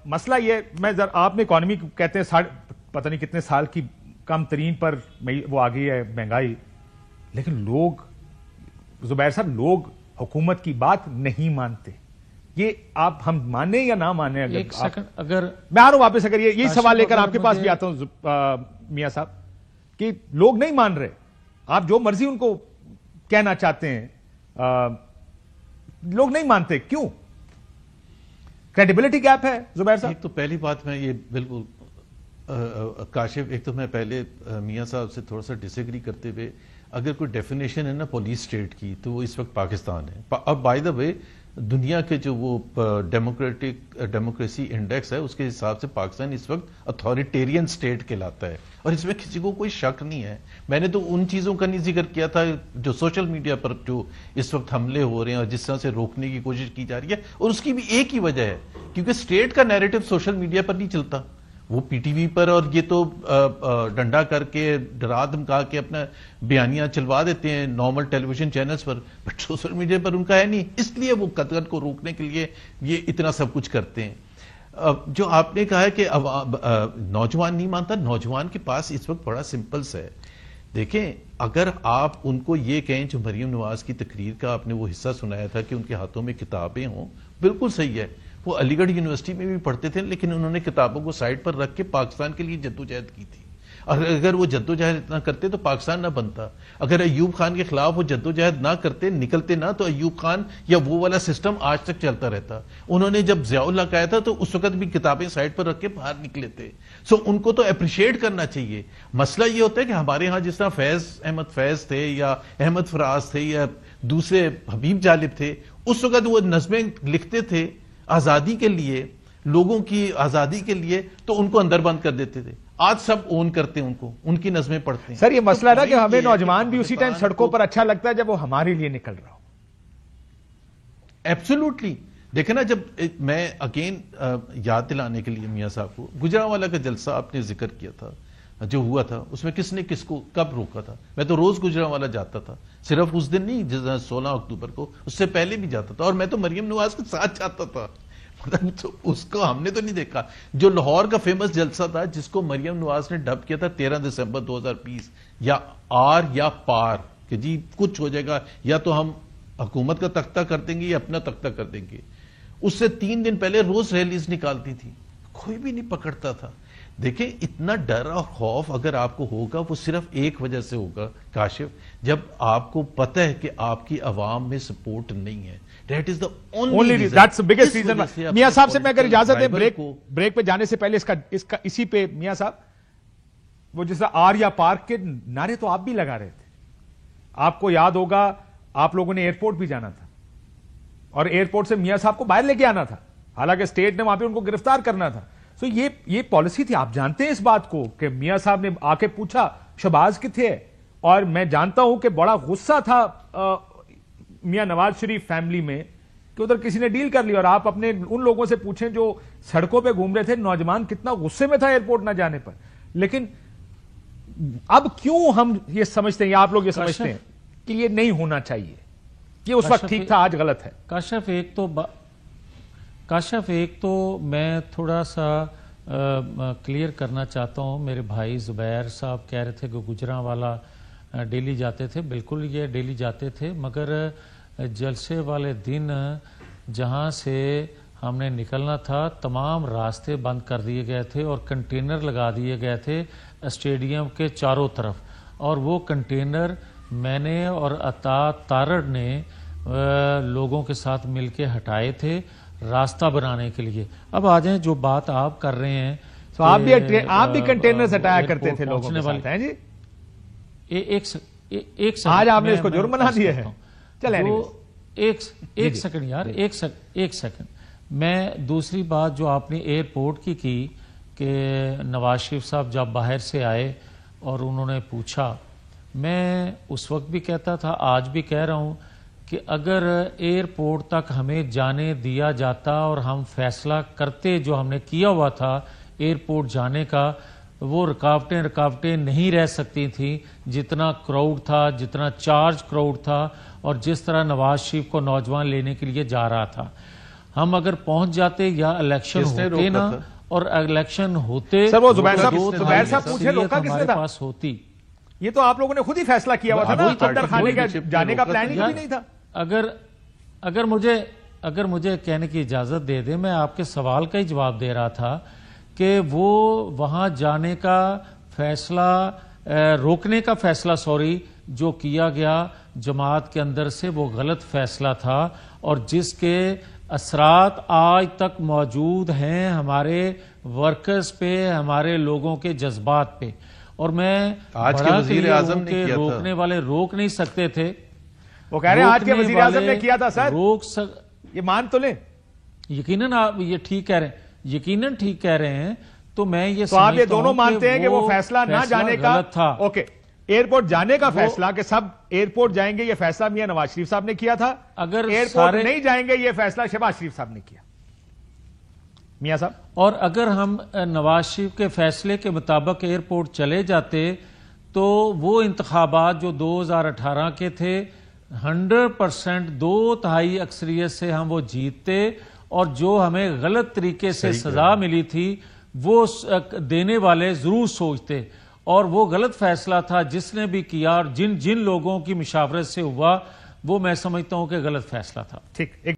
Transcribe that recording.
مسئلہ یہ میں آپ نے اکانومی کہتے ہیں پتہ نہیں کتنے سال کی کم ترین پر وہ آ گئی ہے مہنگائی، لیکن لوگ زبیر صاحب لوگ حکومت کی بات نہیں مانتے. یہ آپ ہم مانیں یا نہ مانیں؟ اگر میں آ رہا ہوں واپس، اگر یہی سوال لے کر آپ کے پاس بھی آتا ہوں میاں صاحب کہ لوگ نہیں مان رہے، آپ جو مرضی ان کو کہنا چاہتے ہیں لوگ نہیں مانتے، کیوں؟ کریڈیبلٹی گیپ ہے زبیر صاحب. ایک تو پہلی بات میں یہ بالکل کاشف، ایک تو میں پہلے میاں صاحب سے تھوڑا سا ڈس ایگری کرتے ہوئے، اگر کوئی ڈیفینیشن ہے نا پولیس اسٹیٹ کی تو وہ اس وقت پاکستان ہے. اب بائی دا وے دنیا کے جو وہ ڈیموکریسی انڈیکس ہے اس کے حساب سے پاکستان اس وقت اتھارٹیرین اسٹیٹ کہلاتا ہے، اور اس میں کسی کو کوئی شک نہیں ہے. میں نے تو ان چیزوں کا نہیں ذکر کیا تھا جو سوشل میڈیا پر جو اس وقت حملے ہو رہے ہیں اور جس طرح سے روکنے کی کوشش کی جا رہی ہے، اور اس کی بھی ایک ہی وجہ ہے کیونکہ اسٹیٹ کا نیریٹو سوشل میڈیا پر نہیں چلتا، وہ پی ٹی وی پر، اور یہ تو ڈنڈا کر کے ڈرا دھمکا کے اپنا بیانیاں چلوا دیتے ہیں نارمل ٹیلی ویژن چینلز پر، بٹ سوشل میڈیا پر ان کا ہے نہیں، اس لیے وہ قتل کو روکنے کے لیے یہ اتنا سب کچھ کرتے ہیں. جو آپ نے کہا ہے کہ نوجوان نہیں مانتا، نوجوان کے پاس اس وقت بڑا سمپلس ہے. دیکھیں اگر آپ ان کو یہ کہیں، جو مریم نواز کی تقریر کا آپ نے وہ حصہ سنایا تھا کہ ان کے ہاتھوں میں کتابیں ہوں، بالکل صحیح ہے، وہ علی گڑھ یونیورسٹی میں بھی پڑھتے تھے لیکن انہوں نے کتابوں کو سائڈ پر رکھ کے پاکستان کے لیے جدوجہد کی تھی. اور اگر وہ جدوجہد اتنا کرتے تو پاکستان نہ بنتا. اگر ایوب خان کے خلاف وہ جدوجہد نہ کرتے، نکلتے نہ، تو ایوب خان یا وہ والا سسٹم آج تک چلتا رہتا. انہوں نے جب ضیاء اللہ کہا تھا تو اس وقت بھی کتابیں سائڈ پر رکھ کے باہر نکلے تھے. سو ان کو تو اپریشیٹ کرنا چاہیے. مسئلہ یہ ہوتا ہے کہ ہمارے ہاں جس طرح فیض احمد فیض تھے یا احمد فراز تھے یا دوسرے حبیب جالب تھے، اس وقت وہ نظمیں لکھتے تھے آزادی کے لیے، لوگوں کی آزادی کے لیے، تو ان کو اندر بند کر دیتے تھے. آج سب اون کرتے ہیں ان کو، ان کی نظمیں پڑھتے ہیں. سر یہ مسئلہ ہے کہ ہمیں نوجوان بھی اسی ٹائم سڑکوں پر اچھا لگتا ہے جب وہ ہمارے لیے نکل رہا ہو. ایبسولوٹلی. دیکھیں نا، جب میں اگین یاد دلانے کے لیے میاں صاحب کو گجرانوالہ کا جلسہ آپ نے ذکر کیا تھا جو ہوا تھا، اس میں کس نے کس کو کب روکا تھا؟ میں تو روز گجرانوالہ جاتا تھا، صرف اس دن نہیں، 16 اکتوبر کو، اس سے پہلے بھی جاتا تھا، اور میں تو مریم نواز کے ساتھ جاتا تھا. تو اس کو ہم نے تو نہیں دیکھا. جو لاہور کا فیمس جلسہ تھا جس کو مریم نواز نے ڈب کیا تھا 13 دسمبر 2020، یا آر یا پار، کہ جی کچھ ہو جائے گا، یا تو ہم حکومت کا تختہ کر دیں گے یا اپنا تختہ کر دیں گے. اس سے 3 دن پہلے روز ریلیز نکالتی تھی، کوئی بھی نہیں پکڑتا تھا. دیکھیں اتنا ڈر اور خوف اگر آپ کو ہوگا وہ صرف ایک وجہ سے ہوگا کاشف، جب آپ کو پتہ ہے کہ آپ کی عوام میں سپورٹ نہیں ہے. That is the only reason. That's the biggest reason. میاں صاحب سے میں اگر اجازت ہے بریک پہ جانے سے پہلے اس کا اسی پہ میاں صاحب، وہ جیسا آر یا پارک کے نعرے تو آپ بھی لگا رہے تھے. آپ کو یاد ہوگا آپ لوگوں نے ایئرپورٹ بھی جانا تھا اور ایئرپورٹ سے میاں صاحب کو باہر لے کے آنا تھا، حالانکہ اسٹیٹ نے وہاں پہ ان کو گرفتار کرنا تھا. سو یہ پالیسی تھی. آپ جانتے ہیں اس بات کو کہ میاں صاحب نے آ کے پوچھا شہباز کتنے، اور میں جانتا ہوں کہ بڑا غصہ تھا میاں نواز شریف فیملی میں کہ ادھر کسی نے ڈیل کر لی. اور آپ اپنے ان لوگوں سے پوچھیں جو سڑکوں پہ گھوم رہے تھے، نوجوان کتنا غصے میں تھا ایئرپورٹ نہ جانے پر. لیکن اب کیوں ہم یہ سمجھتے ہیں یا آپ لوگ یہ سمجھتے ہیں کہ یہ نہیں ہونا چاہیے، یہ اس وقت ٹھیک تھا آج غلط ہے؟ کاشف ایک تو میں تھوڑا سا کلیئر کرنا چاہتا ہوں. میرے بھائی زبیر صاحب کہہ رہے تھے کہ گجرانوالہ ڈیلی جاتے تھے. بالکل یہ ڈیلی جاتے تھے، مگر جلسے والے دن جہاں سے ہم نے نکلنا تھا تمام راستے بند کر دیے گئے تھے اور کنٹینر لگا دیے گئے تھے اسٹیڈیم کے چاروں طرف. اور وہ کنٹینر میں نے اور عطا تارڑ نے لوگوں کے ساتھ مل کے ہٹائے تھے راستہ بنانے کے لیے. اب آ جائیں جو بات آپ کر رہے ہیں، تو آپ بھی کنٹینر ہٹایا کرتے تھے لوگوں کے ساتھ ہیں جی. ایک آج آپ نے اس کو جرم بنا دیا ہے. چلیں ایک سیکنڈ یار، ایک سیکنڈ. میں دوسری بات جو آپ نے ایئرپورٹ کی کہ نواز شریف صاحب جب باہر سے آئے اور انہوں نے پوچھا، میں اس وقت بھی کہتا تھا، آج بھی کہہ رہا ہوں کہ اگر ایئرپورٹ تک ہمیں جانے دیا جاتا اور ہم فیصلہ کرتے جو ہم نے کیا ہوا تھا ایئرپورٹ جانے کا، وہ رکاوٹیں نہیں رہ سکتی تھیں. جتنا کراؤڈ تھا، جتنا چارج کراؤڈ تھا، اور جس طرح نواز شریف کو نوجوان لینے کے لیے جا رہا تھا. ہم اگر پہنچ جاتے یا الیکشن ہوتے نا اور الیکشن ہوتے سر وہ زبیر صاحب پوچھے روکا کس نے تھا؟ پاس ہوتی. یہ تو آپ لوگوں نے خود ہی فیصلہ کیا ہوا تھا نا, صفدر خانے کا جانے کا پلاننگ بھی نہیں تھا. اگر مجھے کہنے کی اجازت دے دیں, میں آپ کے سوال کا ہی جواب دے رہا تھا کہ وہ وہاں جانے کا فیصلہ, روکنے کا فیصلہ جو کیا گیا جماعت کے اندر سے, وہ غلط فیصلہ تھا اور جس کے اثرات آج تک موجود ہیں ہمارے ورکرز پہ, ہمارے لوگوں کے جذبات پہ. اور میں آج کے وزیر اعظم نے کیا تھا, روکنے والے روک نہیں سکتے تھے. وہ کہہ رہے ہیں آج کے وزیر اعظم نے کیا تھا سر, یہ مان تو لیں. یقیناً آپ یہ ٹھیک کہہ رہے ہیں, یقیناً ٹھیک کہہ رہے ہیں. تو میں یہ تو آپ یہ دونوں مانتے ہیں کہ وہ فیصلہ نہ جانے کا تھا. اوکے, ایئرپورٹ جانے کا فیصلہ کہ سب ایئرپورٹ جائیں گے یہ فیصلہ میاں نواز شریف صاحب نے کیا تھا, اگر ایئرپورٹ نہیں جائیں گے یہ فیصلہ شہباز شریف صاحب نے کیا. میاں صاحب, اور اگر ہم نواز شریف کے فیصلے کے مطابق ایئرپورٹ چلے جاتے تو وہ انتخابات جو 2018 کے تھے 100% 2/3 اکثریت سے ہم وہ جیتتے, اور جو ہمیں غلط طریقے سے سزا ملی تھی وہ دینے والے ضرور سوچتے. اور وہ غلط فیصلہ تھا جس نے بھی کیا اور جن لوگوں کی مشاورت سے ہوا, وہ میں سمجھتا ہوں کہ غلط فیصلہ تھا. ٹھیک.